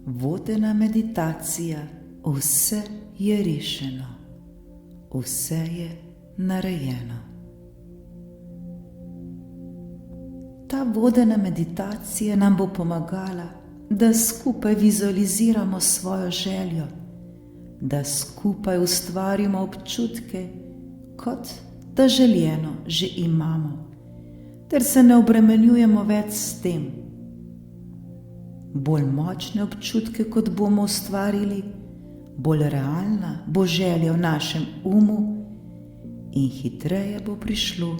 vodena meditacija, vse je rešeno, vse je narejeno. Ta vodena meditacija nam bo pomagala, da skupaj vizualiziramo svojo željo, da skupaj ustvarimo občutke, kot da željeno že imamo, ter se ne obremenjujemo več s tem. Bolj močne občutke, kot bomo ustvarili, bolj realna bo želja v našem umu in hitreje bo prišlo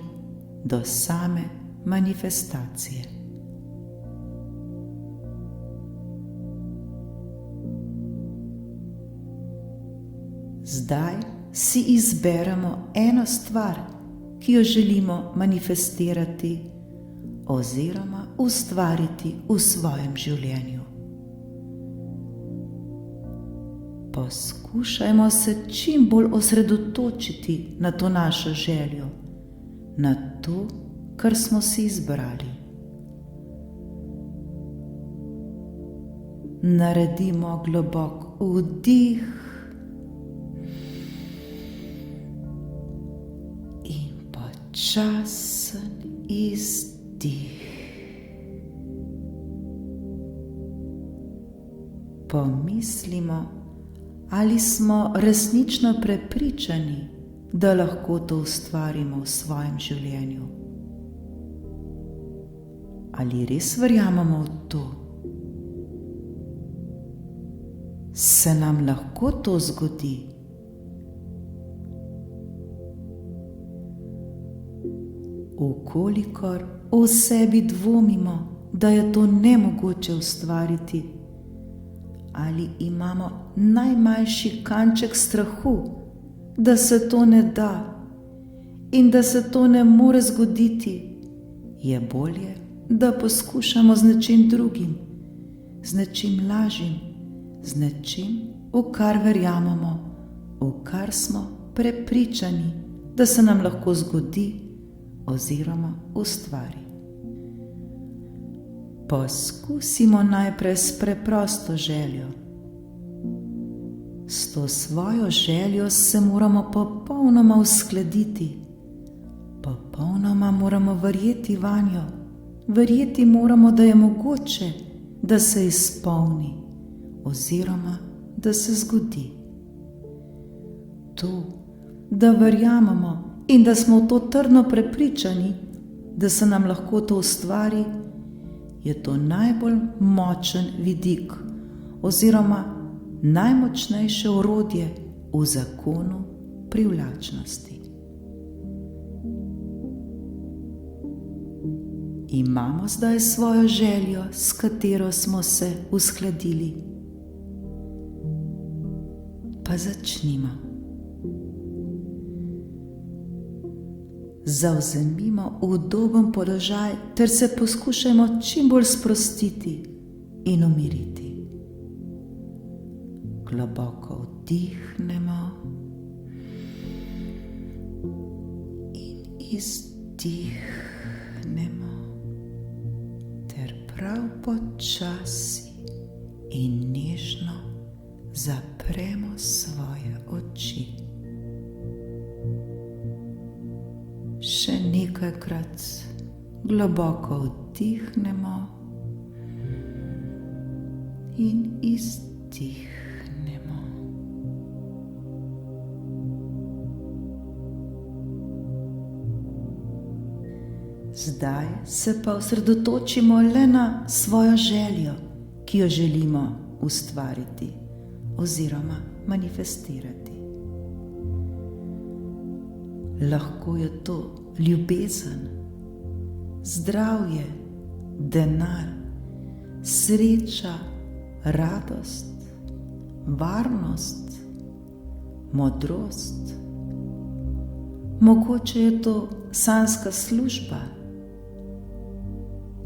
do same manifestacije. Zdaj si izberemo eno stvar, ki jo želimo manifestirati oziroma ustvariti v svojem življenju. Poskušajmo se čim bolj osredotočiti na to našo željo, na to, kar smo si izbrali. Naredimo globok vdih in počasen izdih. Pomislimo, ali smo resnično prepričani, da lahko to ustvarimo v svojem življenju. Ali res verjamemo v to? Se nam lahko to zgodi? Ukolikor v sebi dvomimo, da je to nemogoče ustvariti, ali imamo najmanjši kanček strahu, da se to ne da in da se to ne more zgoditi, je bolje, da poskušamo z nečim drugim, z nečim lažjim, z nečim, v kar verjamemo, v kar smo prepričani, da se nam lahko zgodi oziroma ustvari. Poskusimo najprej s preprosto željo. S to svojo željo se moramo popolnoma uskladiti. Popolnoma moramo verjeti vanjo. Verjeti moramo, da je mogoče, da se izpolni oziroma da se zgodi. To, da verjamemo in da smo v to trdno prepričani, da se nam lahko to ustvari, je to najbolj močen vidik oziroma najmočnejše orodje v zakonu privlačnosti. Imamo zdaj svojo željo, s katero smo se uskladili. Pa začnimo. Zavzemimo udoben položaj ter se poskušajmo čim bolj sprostiti in umiriti. Globoko vdihnemo in izdihnemo ter prav počasi in nežno zapremo svoje oči. Še nekajkrat globoko vdihnemo in izdihnemo. Zdaj se pa osredotočimo le na svojo željo, ki jo želimo ustvariti oziroma manifestirati. Lahko je to ljubezen, zdravje, denar, sreča, radost, varnost, modrost. Mogoče je to sanjska služba,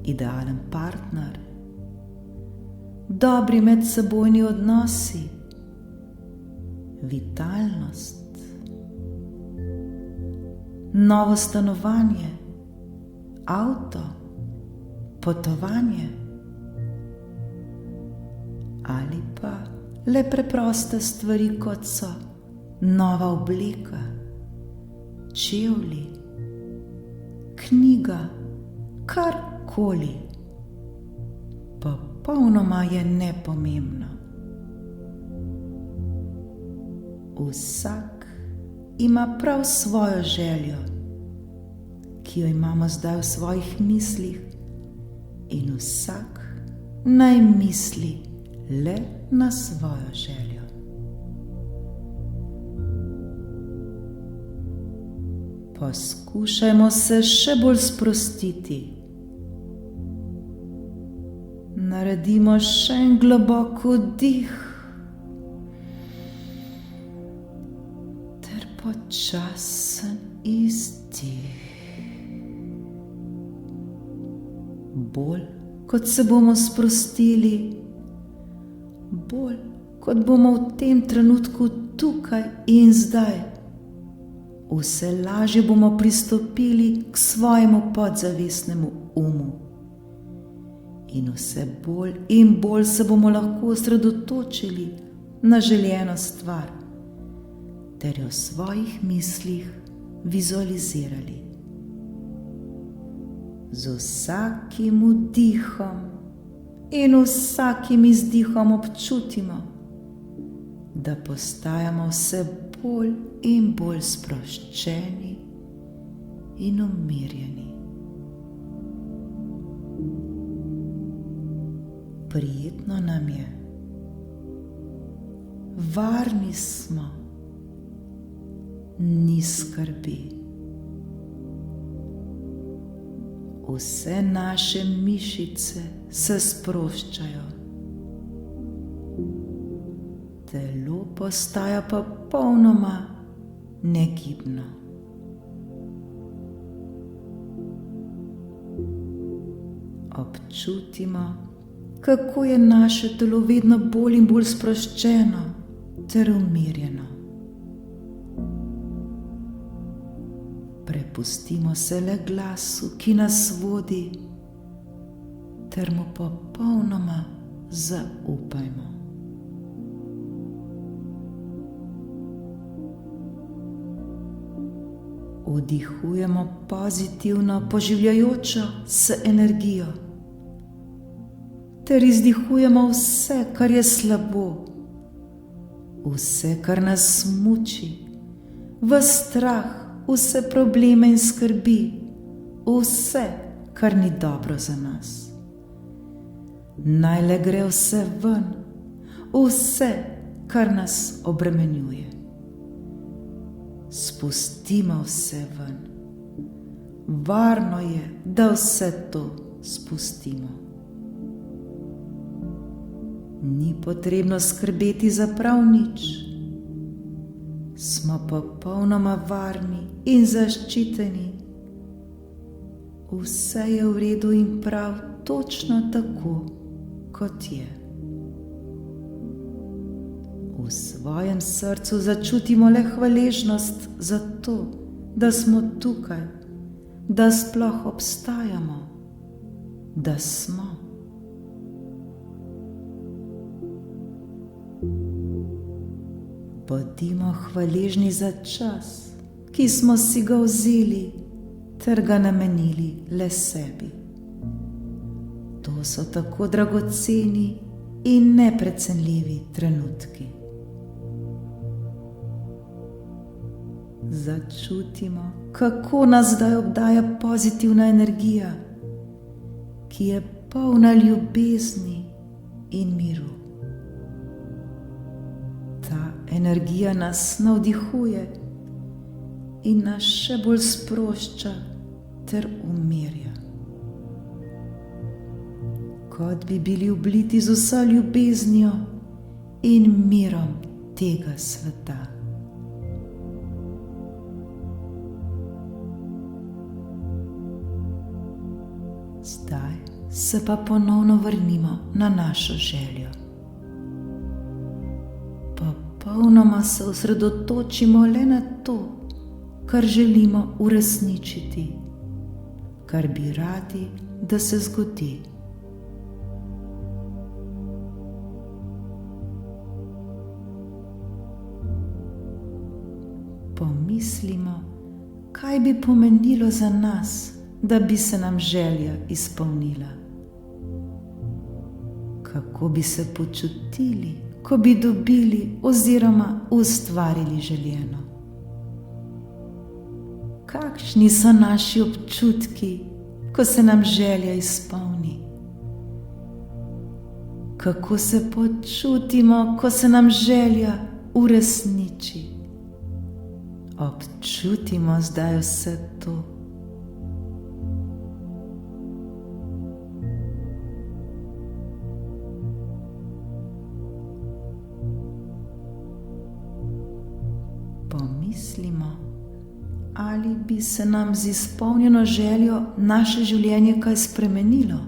idealen partner, dobri medsebojni odnosi, vitalnost, novo stanovanje, avto, potovanje ali pa le preproste stvari, kot so nova obleka, čevlji, knjiga, karkoli. Popolnoma je nepomembno. Vsak ima prav svojo željo, ki jo imamo zdaj v svojih mislih, in vsak naj misli le na svojo željo. Poskušajmo se še bolj sprostiti. Naredimo še en globok vdih ter počasen izdih. Bolj kot se bomo sprostili, bolj kot bomo v tem trenutku tukaj in zdaj, vse lažje bomo pristopili k svojemu podzavestnemu umu. In vse bolj in bolj se bomo lahko osredotočili na željeno stvar ter jo v svojih mislih vizualizirali. Z vsakim vdihom in vsakim izdihom občutimo, da postajamo vse bolj in bolj sproščeni in umirjeni. Prijetno nam je, varni smo, ni skrbi. Vse naše mišice se sproščajo, telo postaja popolnoma negibno. Občutimo, kako je naše telo vedno bolj in bolj sproščeno ter umirjeno. Prepustimo se le glasu, ki nas vodi, ter mu popolnoma zaupajmo. Vdihujemo pozitivno, poživljajočo se energijo, ter izdihujemo vse, kar je slabo, vse, kar nas muči, v strah, vse probleme in skrbi, vse, kar ni dobro za nas. Naj le gre vse ven, vse, kar nas obremenjuje. Spustimo vse ven. Varno je, da vse to spustimo. Ni potrebno skrbeti za prav nič. Smo popolnoma varni in zaščiteni. Vse je v redu in prav točno tako, kot je. V svojem srcu začutimo le hvaležnost za to, da smo tukaj, da sploh obstajamo, da smo. Bodimo hvaležni za čas, ki smo si ga vzeli ter ga namenili le sebi. To so tako dragoceni in neprecenljivi trenutki. Začutimo, kako nas zdaj obdaja pozitivna energija, ki je polna ljubezni in miru. Ta energija nas navdihuje in nas še bolj sprošča ter umirja. Kot bi bili obliti z vso ljubeznijo in mirom tega sveta. Zdaj se pa ponovno vrnimo na našo željo. Popolnoma se osredotočimo le na to, kar želimo uresničiti, kar bi radi, da se zgodi. Pomislimo, kaj bi pomenilo za nas, da bi se nam želja izpolnila. Kako bi se počutili, ko bi dobili oziroma ustvarili željeno? Kakšni so naši občutki, ko se nam želja izpolni? Kako se počutimo, ko se nam želja uresniči? Občutimo zdaj vse to. Pomislimo, ali bi se nam z izpolnjeno željo naše življenje kaj spremenilo.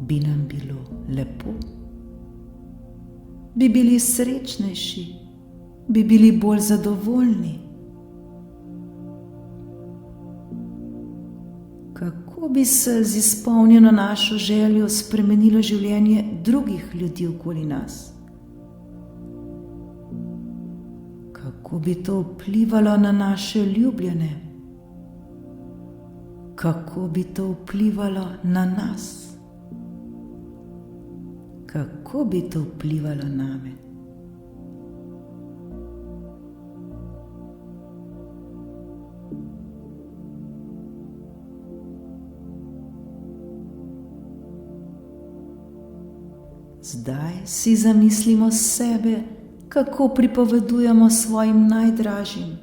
Bi nam bilo lepo? Bi bili srečnejši? Bi bili bolj zadovoljni? Kako bi se z izpolnjeno našo željo spremenilo življenje drugih ljudi okoli nas? Kako bi to vplivalo na naše ljubljene? Kako bi to vplivalo na nas? Kako bi to vplivalo name? Zdaj si zamislimo sebe, kako pripovedujemo svojim najdražjim,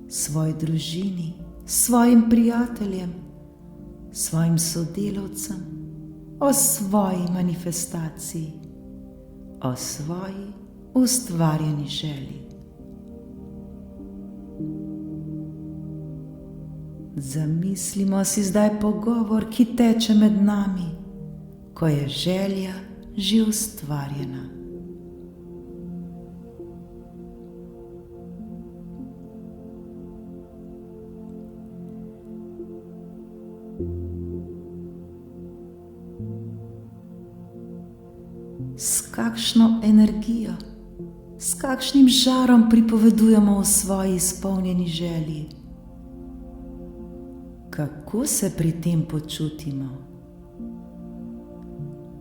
svoji družini, svojim prijateljem, svojim sodelavcem o svoji manifestaciji, o svoji ustvarjeni želji. Zamislimo si zdaj pogovor, ki teče med nami, ko je želja že ustvarjena. S kakšno energijo, s kakšnim žarom pripovedujemo o svoji izpolnjeni želji? Kako se pri tem počutimo?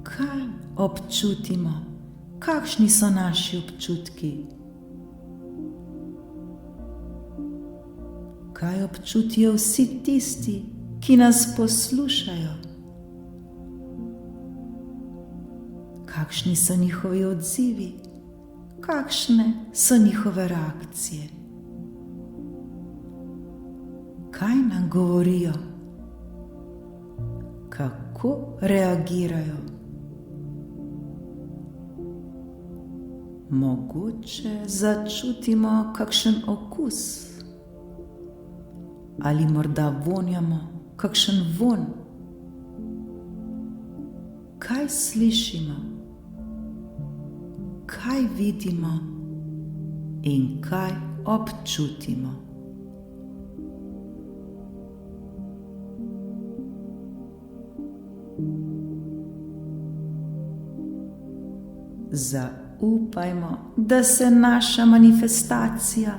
Kaj občutimo? Kakšni so naši občutki? Kaj občutijo vsi tisti, ki nas poslušajo? Kakšni so njihovi odzivi? Kakšne so njihove reakcije? Kaj nam govorijo? Kako reagirajo? Mogoče začutimo kakšen okus ali morda vonjamo kakšen vonj. Kaj slišimo? Kaj vidimo in kaj občutimo? Zaupajmo, da se naša manifestacija,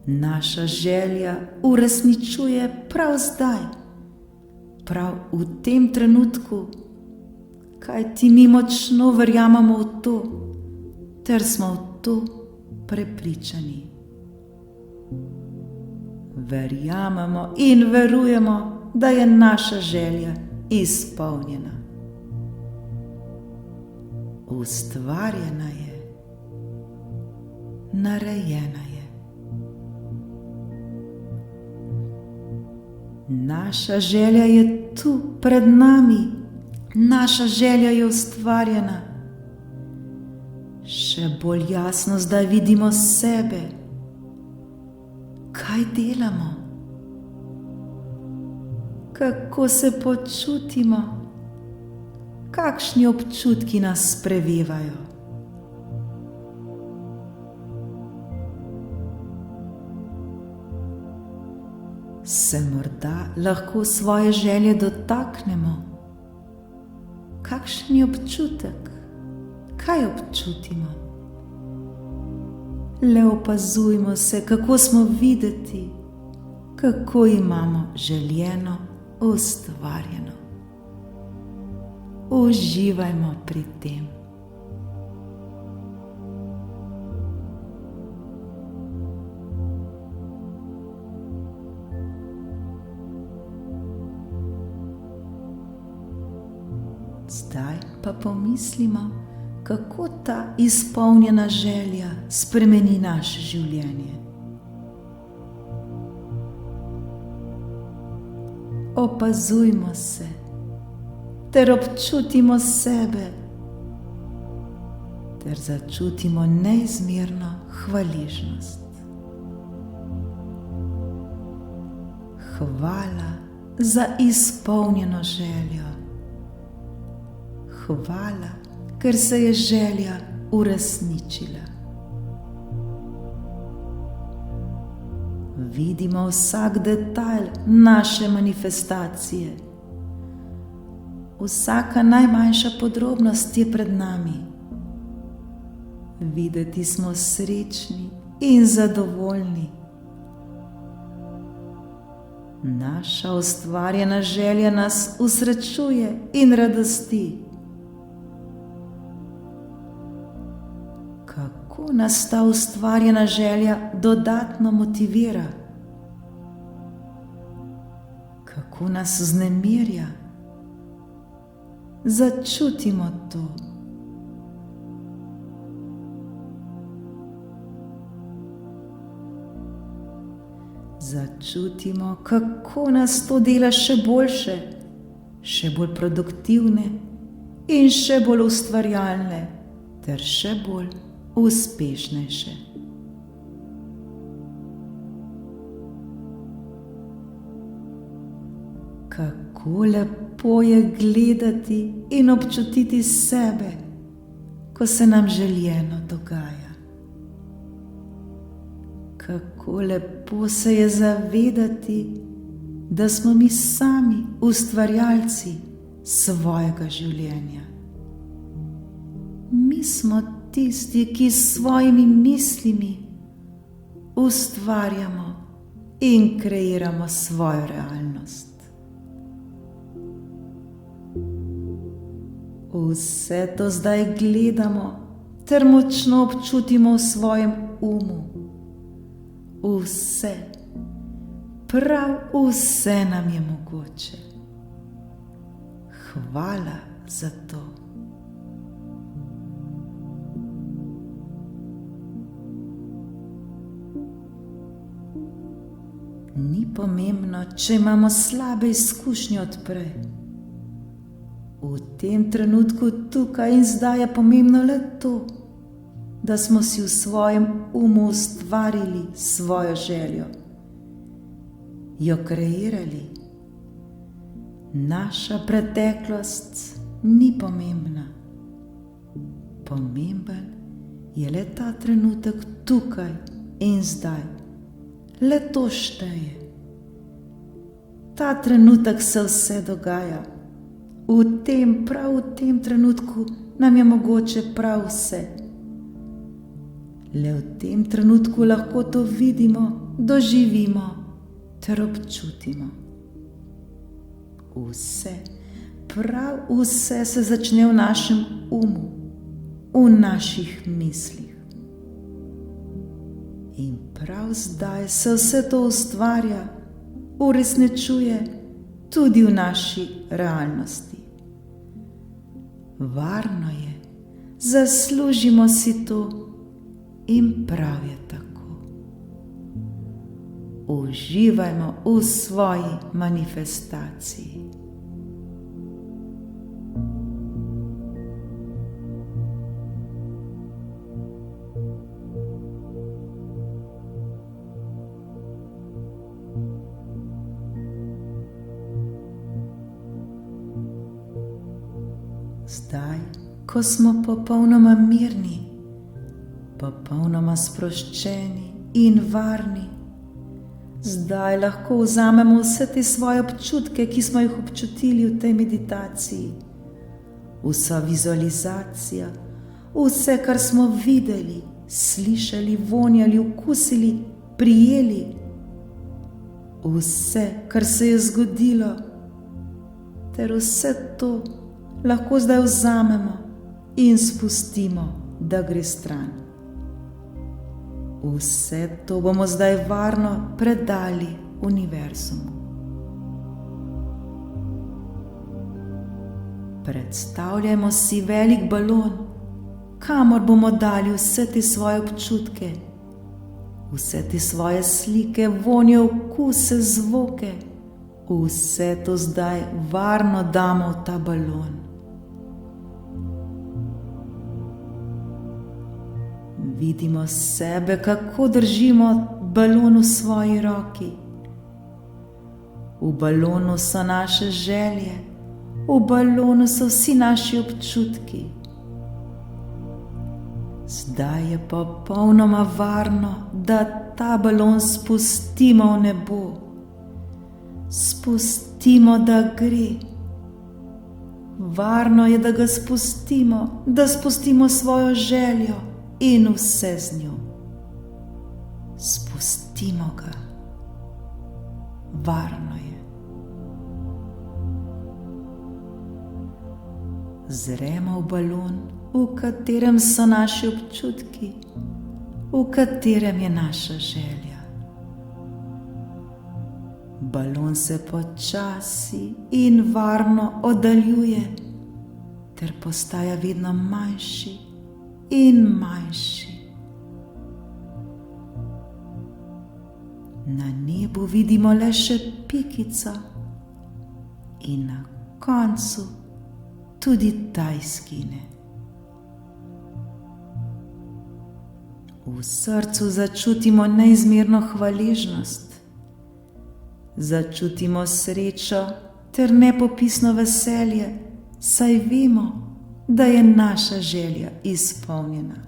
naša želja uresničuje prav zdaj, prav v tem trenutku, kajti mi močno verjamemo v to, ter smo v to prepričani. Verjamemo in verujemo, da je naša želja izpolnjena. Ustvarjena je, narejena je. Naša želja je tu pred nami, naša želja je ustvarjena. Še bolj jasno zdaj vidimo sebe. Kaj delamo? Kako se počutimo? Kakšni občutki nas prevevajo? Se morda lahko svoje želje dotaknemo? Kakšen je občutek? Kaj občutimo? Le opazujmo se, kako smo videti, kako imamo željeno, ustvarjeno. Uživajmo pri tem. Zdaj pa pomislimo, kako ta izpolnjena želja spremeni naše življenje. Opazujmo se ter občutimo sebe ter začutimo neizmerno hvaležnost. Hvala za izpolnjeno željo. Hvala, ker se je želja uresničila. Vidimo vsak detajl naše manifestacije. Vsaka najmanjša podrobnost je pred nami. Videti smo srečni in zadovoljni. Naša ustvarjena želja nas usrečuje in radosti. Kako nas ta ustvarjena želja dodatno motivira? Kako nas vznemirja? Začutimo to. Začutimo, kako nas to dela še boljše, še bolj produktivne in še bolj ustvarjalne ter še bolj uspešnejše. Kako lepo je gledati in občutiti sebe, ko se nam željeno dogaja. Kako lepo se je zavedati, da smo mi sami ustvarjalci svojega življenja. Mi smo tisti, ki s svojimi mislimi ustvarjamo in kreiramo svojo realnost. Vse to zdaj gledamo ter močno občutimo v svojem umu. Vse, prav vse nam je mogoče. Hvala za to. Ni pomembno, če imamo slabe izkušnje od prej. V tem trenutku tukaj in zdaj je pomembno le to, da smo si v svojem umu ustvarili svojo željo, jo kreirali. Naša preteklost ni pomembna. Pomemben je le ta trenutek tukaj in zdaj. Le to šteje. Ta trenutek se vse dogaja. Prav v tem trenutku nam je mogoče prav vse. Le v tem trenutku lahko to vidimo, doživimo ter občutimo. Vse, prav vse se začne v našem umu, v naših mislih. In prav zdaj se vse to ustvarja, uresničuje tudi v naši realnosti. Varno je, zaslužimo si to in prav je tako. Uživajmo v svoji manifestaciji. Zdaj, ko smo popolnoma mirni, popolnoma sproščeni in varni, zdaj lahko vzamemo vse te svoje občutke, ki smo jih občutili v tej meditaciji, vsa vizualizacija, vse, kar smo videli, slišali, vonjali, okusili, prijeli. Vse, kar se je zgodilo, ter vse to lahko zdaj vzamemo in spustimo, da gre stran. Vse to bomo zdaj varno predali univerzumu. Predstavljajmo si velik balon, kamor bomo dali vse te svoje občutke, vse te svoje slike, vonje, okuse, zvoke. Vse to zdaj varno damo v ta balon. Vidimo sebe, kako držimo balon v svoji roki. V balonu so naše želje, v balonu so vsi naši občutki. Zdaj je popolnoma varno, da ta balon spustimo v nebo. Spustimo, da gre. Varno je, da ga spustimo, da spustimo svojo željo in vse z njo. Spustimo ga. Varno je. Zremo v balon, v katerem so naši občutki, v katerem je naša želja. Balon se počasi in varno oddaljuje, ter postaja vedno manjši in manjši. Na nebu vidimo le še pikico in na koncu tudi ta izgine. V srcu začutimo neizmerno hvaležnost, začutimo srečo ter nepopisno veselje, saj vemo, da je naša želja izpolnjena.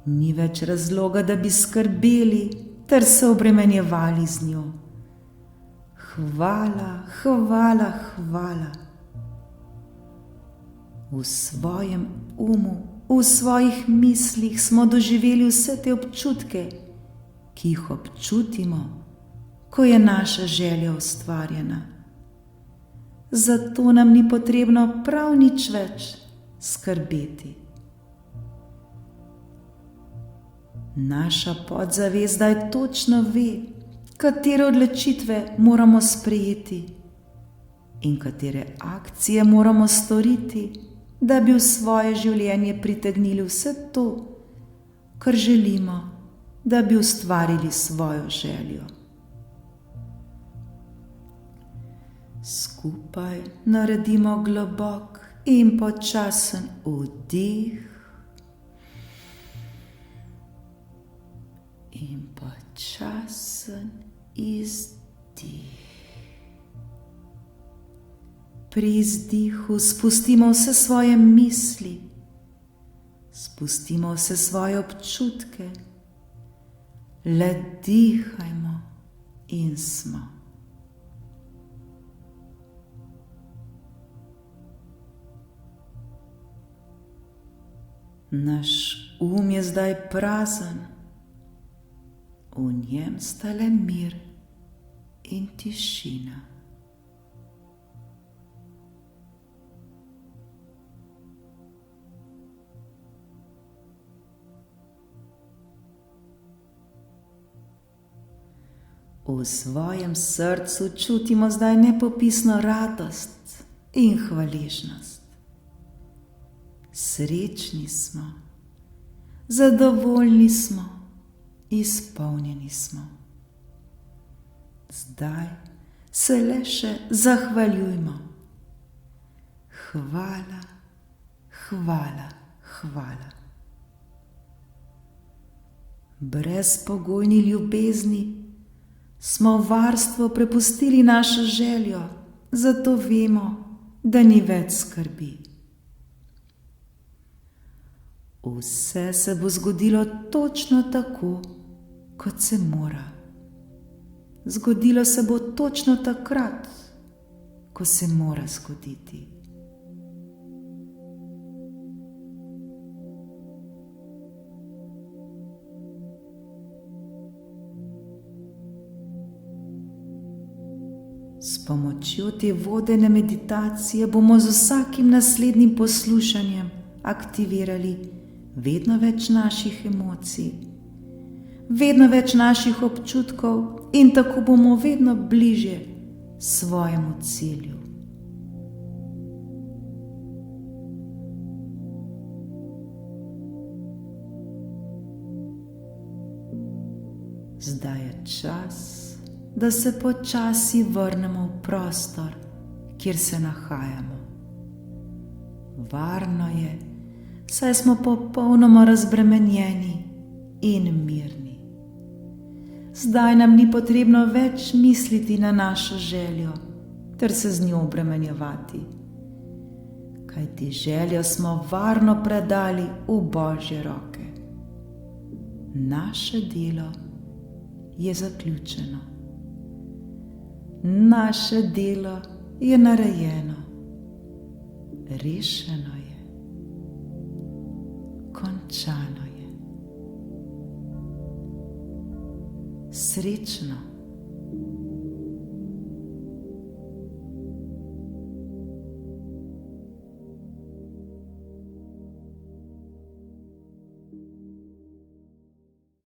Ni več razloga, da bi skrbeli ter se obremenjevali z njo. Hvala, hvala, hvala. V svojem umu, v svojih mislih smo doživeli vse te občutke, ki jih občutimo, ko je naša želja ustvarjena. Zato nam ni potrebno prav nič več skrbeti. Naša podzavest zdaj točno ve, katere odločitve moramo sprejeti in katere akcije moramo storiti, da bi v svoje življenje pritegnili vse to, kar želimo, da bi ustvarili svojo željo. Skupaj naredimo globok in počasen vdih in počasen izdih. Pri izdihu spustimo vse svoje misli, spustimo vse svoje občutke, le dihajmo in smo. Naš je zdaj prazen, v njem sta le mir in tišina. V svojem srcu čutimo zdaj nepopisno radost in hvaležnost. Srečni smo, zadovoljni smo, izpolnjeni smo. Zdaj se le še zahvaljujmo. Hvala, hvala, hvala. Brezpogojni ljubezni smo v varstvo prepustili našo željo, zato vemo, da ni več skrbi. Vse se bo zgodilo točno tako, kot se mora. Zgodilo se bo točno takrat, ko se mora zgoditi. S pomočjo te vodene meditacije bomo z vsakim naslednjim poslušanjem aktivirali vedno več naših emocij, vedno več naših občutkov in tako bomo vedno bližje svojemu cilju. Zdaj je čas, da se počasi vrnemo v prostor, kjer se nahajamo. Varno je, saj smo popolnoma razbremenjeni in mirni. Zdaj nam ni potrebno več misliti na našo željo ter se z njo obremenjevati, kajti željo smo varno predali v Božje roke. Naše delo je zaključeno. Naše delo je narejeno. Rešeno je. Končano je. Srečno.